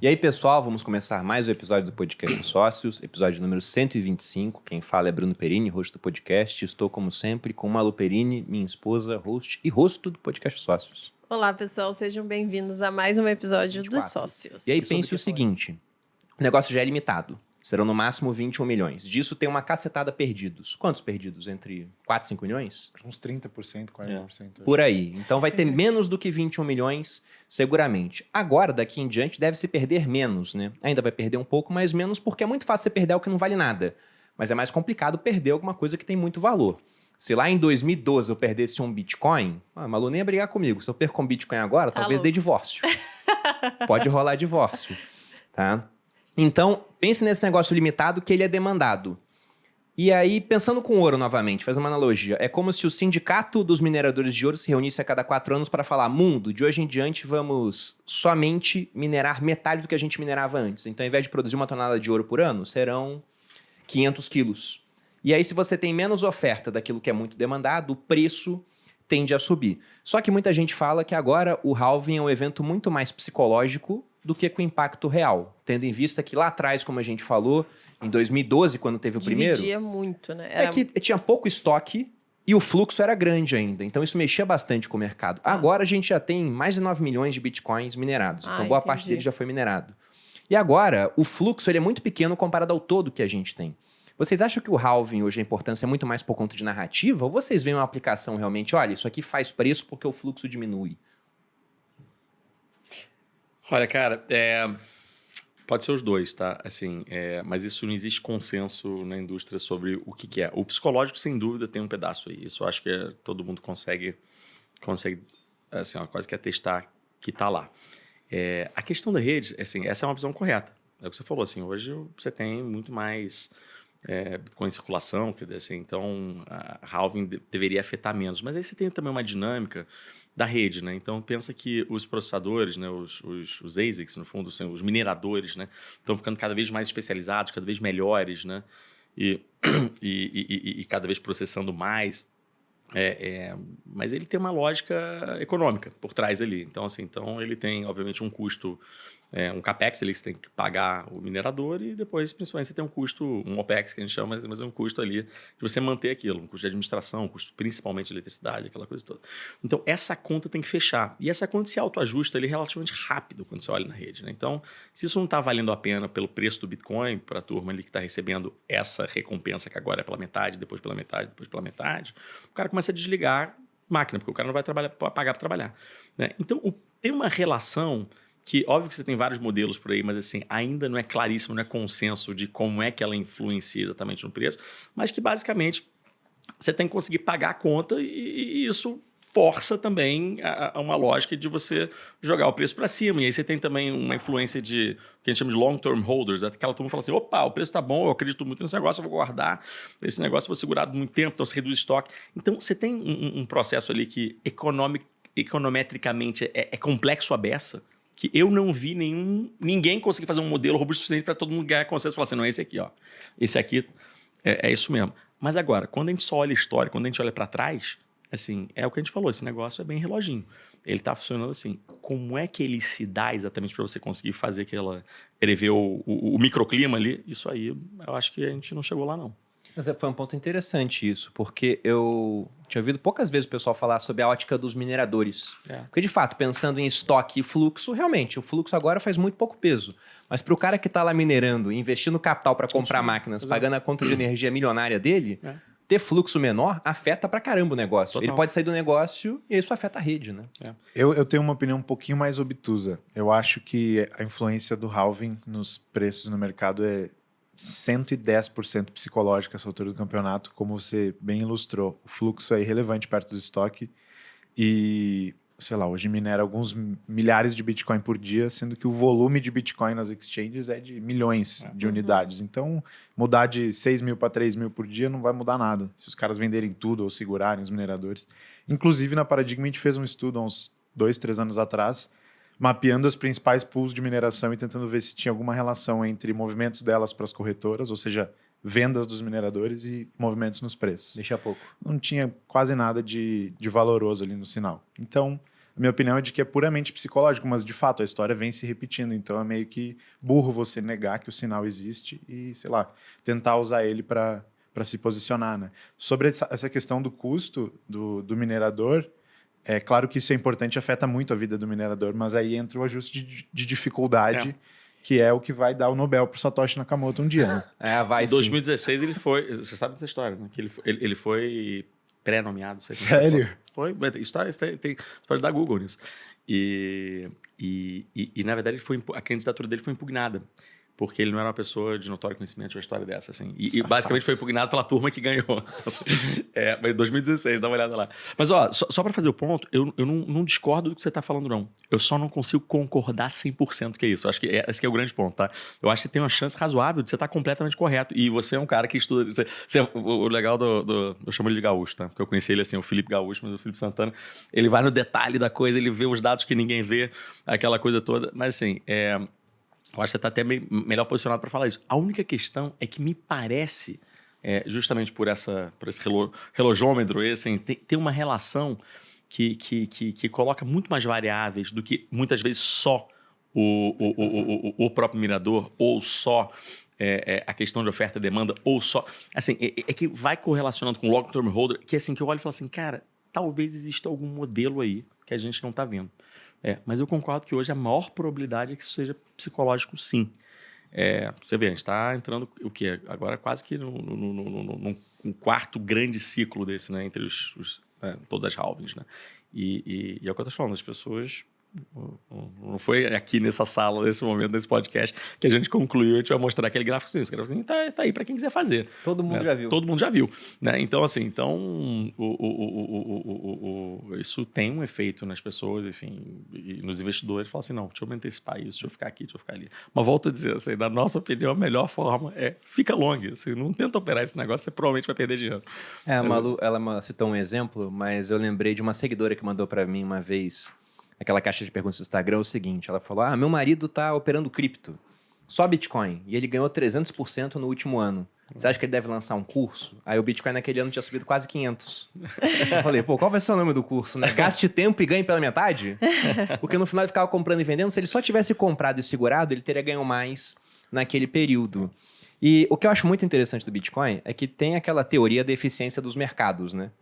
E aí, pessoal, vamos começar mais um episódio do Podcast Sócios, episódio número 125. Quem fala é Bruno Perini, host do podcast. Estou, como sempre, com Malu Perini, minha esposa, host e rosto do Podcast Sócios. Olá, pessoal, sejam bem-vindos a mais um episódio 24. dos Sócios. E aí, pense o seguinte, o negócio já é limitado. Serão no máximo 21 milhões. Disso tem uma cacetada perdidos. Quantos perdidos? Entre 4 e 5 milhões? Uns 30%, 40%. Por aí. Então vai ter menos do que 21 milhões, seguramente. Agora, daqui em diante, deve se perder menos, né? Ainda vai perder um pouco, mas menos, porque é muito fácil você perder algo que não vale nada. Mas é mais complicado perder alguma coisa que tem muito valor. Se lá em 2012 eu perdesse um Bitcoin, a Malu nem ia brigar comigo. Se eu perco um Bitcoin agora, talvez dê divórcio. Pode rolar divórcio, tá? Então, pense nesse negócio limitado que ele é demandado. E aí, pensando com ouro novamente, faz uma analogia. É como se o sindicato dos mineradores de ouro se reunisse a cada 4 anos para falar: mundo, de hoje em diante vamos somente minerar metade do que a gente minerava antes. Então, ao invés de produzir 1 tonelada de ouro por ano, serão 500 quilos. E aí, se você tem menos oferta daquilo que é muito demandado, o preço tende a subir. Só que muita gente fala que agora o halving é um evento muito mais psicológico do que com impacto real. Tendo em vista que lá atrás, como a gente falou, em 2012, quando teve o primeiro... Dividia muito, né? É que tinha pouco estoque e o fluxo era grande ainda. Então isso mexia bastante com o mercado. Agora a gente já tem mais de 9 milhões de bitcoins minerados. Então boa parte dele já foi minerado. E agora o fluxo ele é muito pequeno comparado ao todo que a gente tem. Vocês acham que o halving hoje a importância é muito mais por conta de narrativa? Ou vocês veem uma aplicação realmente, olha, isso aqui faz preço porque o fluxo diminui? Olha, cara, pode ser os dois, tá? Assim, mas isso não existe consenso na indústria sobre o que é. O psicológico, sem dúvida, tem um pedaço aí. Isso eu acho que todo mundo consegue assim, ó, quase que atestar que tá lá. A questão da rede, assim, essa é uma visão correta. É o que você falou, assim, hoje você tem muito mais Bitcoin em circulação, quer dizer assim, então a halving deveria afetar menos. Mas aí você tem também uma dinâmica da rede, né? Então pensa que os processadores, né, os ASICs, no fundo, assim, os mineradores, né, estão ficando cada vez mais especializados, cada vez melhores, né? E cada vez processando mais. Mas ele tem uma lógica econômica por trás ali. Então, assim, ele tem, obviamente, um custo, um CAPEX ali que você tem que pagar o minerador e depois, principalmente, você tem um custo, um OPEX que a gente chama, mas é um custo ali de você manter aquilo, um custo de administração, um custo principalmente de eletricidade, aquela coisa toda. Então, essa conta tem que fechar. E essa conta se autoajusta ali relativamente rápido quando você olha na rede, né? Então, se isso não está valendo a pena pelo preço do Bitcoin, para a turma ali que está recebendo essa recompensa que agora é pela metade, depois pela metade, depois pela metade, o cara começa a desligar máquina, porque o cara não vai pagar para trabalhar, né? Então, tem uma relação que, óbvio que você tem vários modelos por aí, mas assim, ainda não é claríssimo, não é consenso de como é que ela influencia exatamente no preço, mas que basicamente você tem que conseguir pagar a conta e isso força também a uma lógica de você jogar o preço para cima. E aí você tem também uma influência de o que a gente chama de long-term holders. Aquela turma fala assim, opa, o preço está bom, eu acredito muito nesse negócio, eu vou guardar. Esse negócio eu vou segurar muito tempo, então você reduz o estoque. Então você tem um processo ali que econometricamente é complexo a beça, que eu não vi ninguém conseguir fazer um modelo robusto o suficiente para todo mundo ganhar consenso e falar assim, não, esse aqui, ó, esse aqui é isso mesmo. Mas agora, quando a gente só olha a história, quando a gente olha para trás, assim, é o que a gente falou, esse negócio é bem reloginho. Ele está funcionando assim. Como é que ele se dá exatamente para você conseguir fazer prever o microclima ali? Isso aí, eu acho que a gente não chegou lá, não. Mas foi um ponto interessante isso, porque eu tinha ouvido poucas vezes o pessoal falar sobre a ótica dos mineradores. Porque, de fato, pensando em estoque e fluxo, realmente, o fluxo agora faz muito pouco peso. Mas para o cara que está lá minerando, investindo capital para comprar máquinas, pagando a conta de energia milionária dele, ter fluxo menor afeta pra caramba o negócio. Total. Ele pode sair do negócio e isso afeta a rede, né? Eu tenho uma opinião um pouquinho mais obtusa. Eu acho que a influência do halving nos preços no mercado é 110% psicológica essa altura do campeonato, como você bem ilustrou. O fluxo é irrelevante perto do estoque e, sei lá, hoje minera alguns milhares de Bitcoin por dia, sendo que o volume de Bitcoin nas exchanges é de milhões de unidades. Então, mudar de 6 mil para 3 mil por dia não vai mudar nada, se os caras venderem tudo ou segurarem os mineradores. Inclusive, na Paradigma, a gente fez um estudo há uns 2, 3 anos atrás, mapeando as principais pools de mineração e tentando ver se tinha alguma relação entre movimentos delas para as corretoras, ou seja, vendas dos mineradores e movimentos nos preços. Deixa pouco. Não tinha quase nada de valoroso ali no sinal. Então, minha opinião é de que é puramente psicológico, mas de fato a história vem se repetindo, então é meio que burro você negar que o sinal existe e, sei lá, tentar usar ele para se posicionar, né? Sobre essa questão do custo do minerador, é claro que isso é importante, afeta muito a vida do minerador, mas aí entra o ajuste de dificuldade, que é o que vai dar o Nobel pro Satoshi Nakamoto um dia, né? Vai Em 2016 ele foi... Você sabe dessa história, né? Que ele foi pré-nomeado. Sei como Sério? Foi. História, você pode dar Google nisso. E na verdade, a candidatura dele foi impugnada. Porque ele não era uma pessoa de notório conhecimento de uma história dessa, assim. E basicamente foi impugnado pela turma que ganhou. Mas em 2016, dá uma olhada lá. Mas, ó, só para fazer o ponto, eu não discordo do que você tá falando, não. Eu só não consigo concordar 100% que é isso. Eu acho que esse que é o grande ponto, tá? Eu acho que você tem uma chance razoável de você estar completamente correto. E você é um cara que estuda... o legal eu chamo ele de Gaúcho, tá? Porque eu conheci ele, assim, o Felipe Gaúcho, mas o Felipe Santana, ele vai no detalhe da coisa, ele vê os dados que ninguém vê, aquela coisa toda. Mas, assim, eu acho que você está até melhor posicionado para falar isso. A única questão é que me parece, justamente por esse relojômetro, assim, tem uma relação que coloca muito mais variáveis do que muitas vezes só o próprio minerador ou só a questão de oferta e demanda ou só... Assim, é que vai correlacionando com o long-term holder, que assim, que eu olho e falo assim, cara, talvez exista algum modelo aí que a gente não está vendo. Mas eu concordo que hoje a maior probabilidade é que isso seja psicológico, sim. Você vê, a gente está entrando o quê? Agora quase que num quarto grande ciclo desse, né? Entre todas as halvings, né? E é o que eu estou falando, as pessoas... Não foi aqui nessa sala, nesse momento, nesse podcast, que a gente concluiu, a gente vai mostrar aquele gráfico assim. Esse gráfico tá aí para quem quiser fazer. Todo mundo já viu. Todo mundo já viu. Né? Então, assim, isso tem um efeito nas pessoas, enfim, e nos investidores. Fala assim, não, deixa eu antecipar isso, deixa eu ficar aqui, deixa eu ficar ali. Mas volto a dizer, assim, na nossa opinião, a melhor forma fica long. Assim, não tenta operar esse negócio, você provavelmente vai perder dinheiro. A Malu, ela citou um exemplo, mas eu lembrei de uma seguidora que mandou para mim uma vez... Aquela caixa de perguntas do Instagram é o seguinte, ela falou, meu marido tá operando cripto, só Bitcoin, e ele ganhou 300% no último ano. Você acha que ele deve lançar um curso? Aí o Bitcoin naquele ano tinha subido quase 500. Eu falei, qual vai ser o nome do curso, né? Gaste tempo e ganhe pela metade? Porque no final ele ficava comprando e vendendo, se ele só tivesse comprado e segurado, ele teria ganho mais naquele período. E o que eu acho muito interessante do Bitcoin é que tem aquela teoria da eficiência dos mercados, né?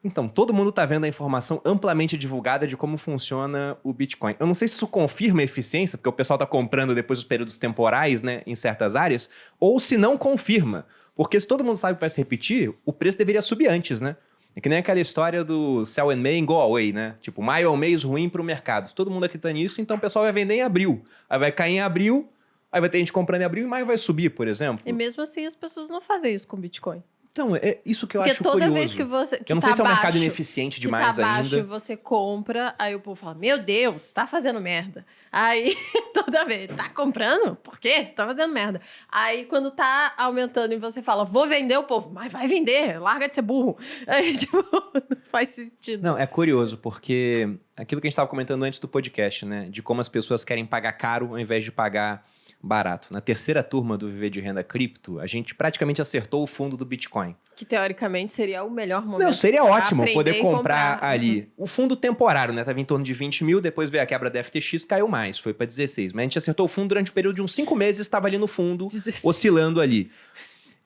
Então, todo mundo está vendo a informação amplamente divulgada de como funciona o Bitcoin. Eu não sei se isso confirma a eficiência, porque o pessoal está comprando depois dos períodos temporais, né, em certas áreas, ou se não confirma. Porque se todo mundo sabe que vai se repetir, o preço deveria subir antes, né? É que nem aquela história do sell in May and go away, né? Tipo, maio é um mês ruim para o mercado. Se todo mundo acredita nisso, então o pessoal vai vender em abril. Aí vai cair em abril, aí vai ter gente comprando em abril e maio vai subir, por exemplo. E mesmo assim as pessoas não fazem isso com Bitcoin. Então, é isso que eu acho Porque toda curioso. vez que você... Eu não sei se é um mercado ineficiente demais que tá baixo ainda. E você compra, aí o povo fala, meu Deus, tá fazendo merda. Aí, toda vez, tá comprando? Por quê? Tá fazendo merda. Aí, quando tá aumentando e você fala, vou vender, o povo, mas vai vender, larga de ser burro. Aí, tipo, não faz sentido. Não, é curioso, porque aquilo que a gente estava comentando antes do podcast, né? De como as pessoas querem pagar caro ao invés de pagar barato. Na terceira turma do Viver de Renda Cripto, a gente praticamente acertou o fundo do Bitcoin. Que teoricamente seria o melhor momento. Não, seria pra ótimo aprender poder e comprar ali. Uhum. O fundo temporário, né? Tava em torno de 20 mil, depois veio a quebra da FTX, caiu mais, foi para 16. Mas a gente acertou o fundo durante um período de uns 5 meses, estava ali no fundo, 16. oscilando ali.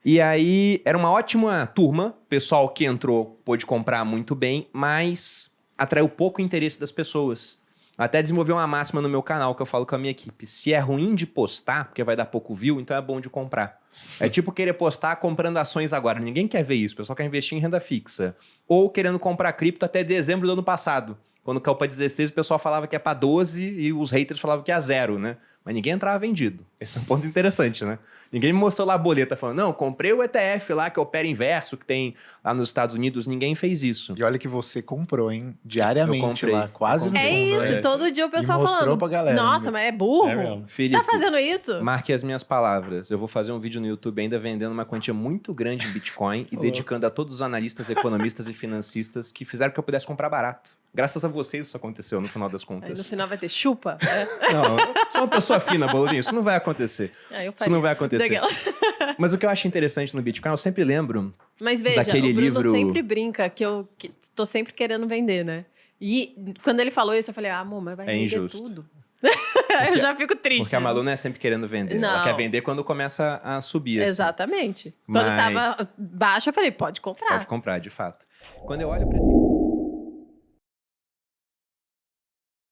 E aí, era uma ótima turma, o pessoal que entrou pôde comprar muito bem, mas atraiu pouco interesse das pessoas. Até desenvolvi uma máxima no meu canal que eu falo com a minha equipe. Se é ruim de postar, porque vai dar pouco view, então é bom de comprar. É tipo querer postar comprando ações agora. Ninguém quer ver isso. O pessoal quer investir em renda fixa. Ou querendo comprar cripto até dezembro do ano passado. Quando caiu para 16, o pessoal falava que é para 12 e os haters falavam que é 0, né? Mas ninguém entrava vendido. Esse é um ponto interessante, né? Ninguém me mostrou lá a boleta falando, não, comprei o ETF lá que opera inverso, que tem lá nos Estados Unidos. Ninguém fez isso. E olha que você comprou, hein? Diariamente lá, quase no fundo. É isso, todo dia o pessoal E mostrou falando. pra galera, Nossa, né? mas é burro? É mesmo. Felipe, Tá fazendo isso? marque as minhas palavras. Eu vou fazer um vídeo no YouTube ainda vendendo uma quantia muito grande em Bitcoin e dedicando a todos os analistas, economistas e financistas que fizeram que eu pudesse comprar barato. Graças a vocês isso aconteceu no final das Aí no contas. final vai ter chupa? Não, eu sou uma pessoa fina, Bolorinho. Isso não vai acontecer. Aí eu Isso não vai acontecer. Daquelas. Mas o que eu acho interessante no Bitcoin, eu sempre lembro... Mas veja, Daquele o Bruno livro- sempre brinca que eu tô sempre querendo vender, né? E quando ele falou isso, eu falei, amor, mas vai É vender injusto. tudo. Eu já fico triste. Porque a Malu não é sempre querendo vender. Ela Não. quer vender quando começa a subir. assim. Exatamente. Quando Mas- tava baixo, eu falei, pode comprar. Pode comprar, de fato. Quando eu olho para esse...